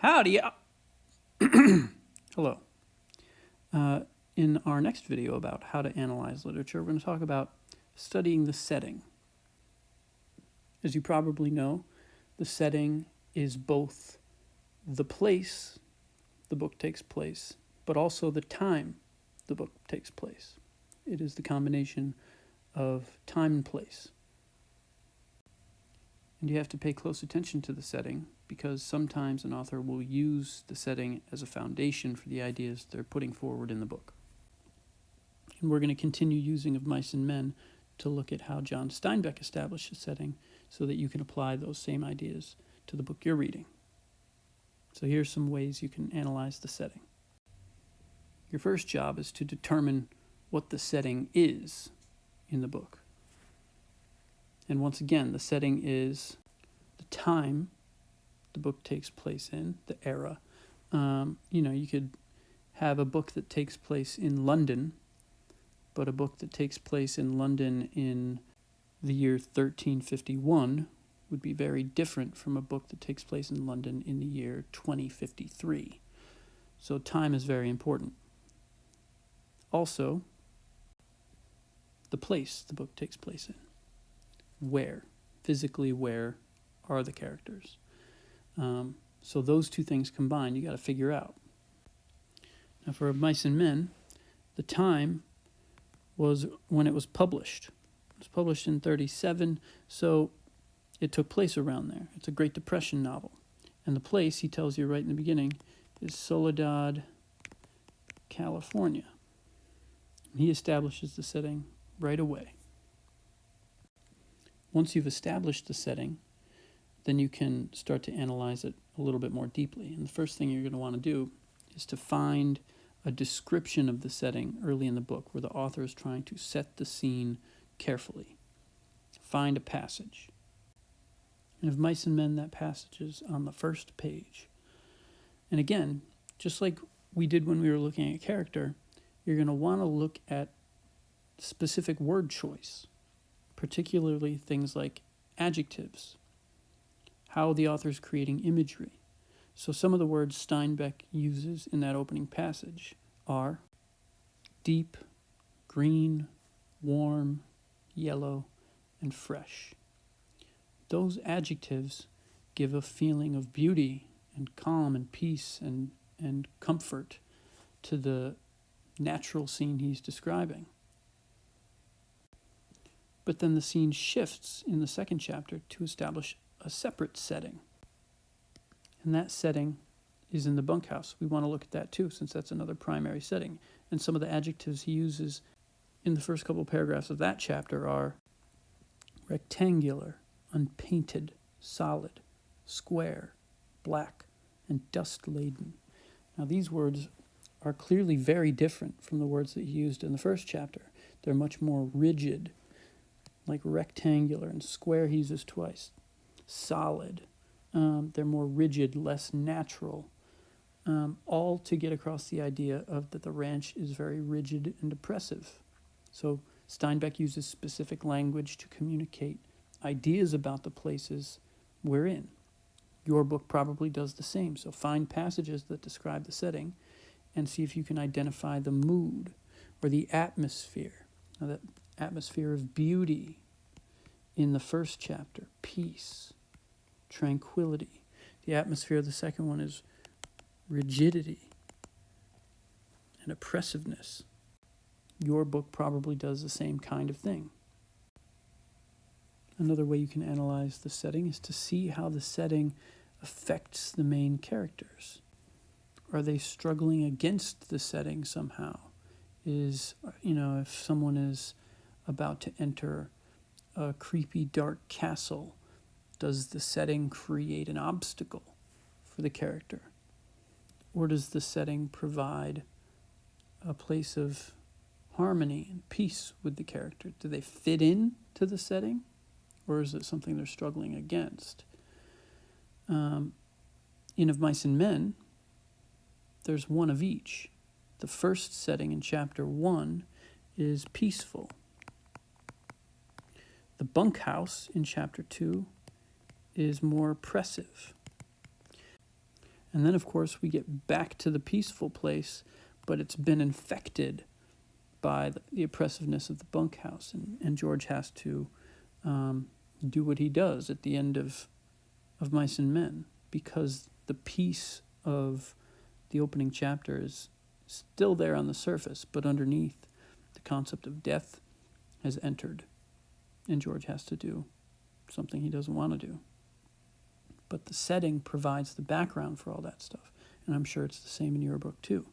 Howdy. Hello. In our next video about how to analyze literature, we're going to talk about studying the setting. As you probably know, the setting is both the place the book takes place, but also the time the book takes place. It is the combination of time and place. And you have to pay close attention to the setting because sometimes an author will use the setting as a foundation for the ideas they're putting forward in the book. And we're going to continue using Of Mice and Men to look at how John Steinbeck established a setting so that you can apply those same ideas to the book you're reading. So here's some ways you can analyze the setting. Your first job is to determine what the setting is in the book. And once again, the setting is the time the book takes place in, the era. You could have a book that takes place in London, but a book that takes place in London in the year 1351 would be very different from a book that takes place in London in the year 2053. So time is very important. Also, the place the book takes place in. Where, physically where are the characters? So those two things combined, you got to figure out. Now for Mice and Men, the time was when it was published. It was published in 1937, so it took place around there. It's a Great Depression novel. And the place, he tells you right in the beginning, is Soledad, California. And he establishes the setting right away. Once you've established the setting, then you can start to analyze it a little bit more deeply. And the first thing you're going to want to do is to find a description of the setting early in the book where the author is trying to set the scene carefully. Find a passage. And Of Mice and Men, that passage is on the first page. And again, just like we did when we were looking at character, you're going to want to look at specific word choice, particularly things like adjectives, how the author's creating imagery. So some of the words Steinbeck uses in that opening passage are deep, green, warm, yellow, and fresh. Those adjectives give a feeling of beauty and calm and peace and comfort to the natural scene he's describing. But then the scene shifts in the second chapter to establish a separate setting. And that setting is in the bunkhouse. We want to look at that too, since that's another primary setting. And some of the adjectives he uses in the first couple of paragraphs of that chapter are rectangular, unpainted, solid, square, black, and dust-laden. Now these words are clearly very different from the words that he used in the first chapter. They're much more rigid, like rectangular, and square he uses twice. Solid. They're more rigid, less natural. All to get across the idea of that the ranch is very rigid and oppressive. So Steinbeck uses specific language to communicate ideas about the places we're in. Your book probably does the same. So find passages that describe the setting and see if you can identify the mood or the atmosphere. Now, that atmosphere of beauty in the first chapter, peace, tranquility. The atmosphere of the second one is rigidity and oppressiveness. Your book probably does the same kind of thing. Another way you can analyze the setting is to see how the setting affects the main characters. Are they struggling against the setting somehow? If someone is about to enter a creepy, dark castle, does the setting create an obstacle for the character? Or does the setting provide a place of harmony and peace with the character? Do they fit in to the setting? Or is it something they're struggling against? In Of Mice and Men, there's one of each. The first setting in chapter 1 is peaceful. The bunkhouse in chapter 2 is more oppressive. And then, of course, we get back to the peaceful place, but it's been infected by the oppressiveness of the bunkhouse. And George has to do what he does at the end of Mice and Men, because the peace of the opening chapter is still there on the surface, but underneath, the concept of death has entered, and George has to do something he doesn't want to do. But the setting provides the background for all that stuff, and I'm sure it's the same in your book too.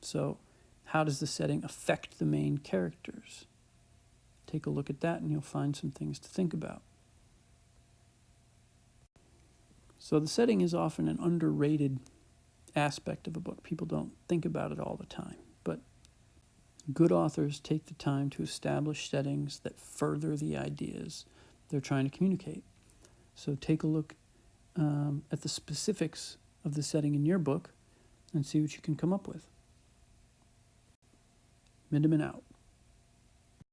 So how does the setting affect the main characters? Take a look at that and you'll find some things to think about. So the setting is often an underrated aspect of a book. People don't think about it all the time, but good authors take the time to establish settings that further the ideas they're trying to communicate. So take a look at the specifics of the setting in your book and see what you can come up with. Mindeman out.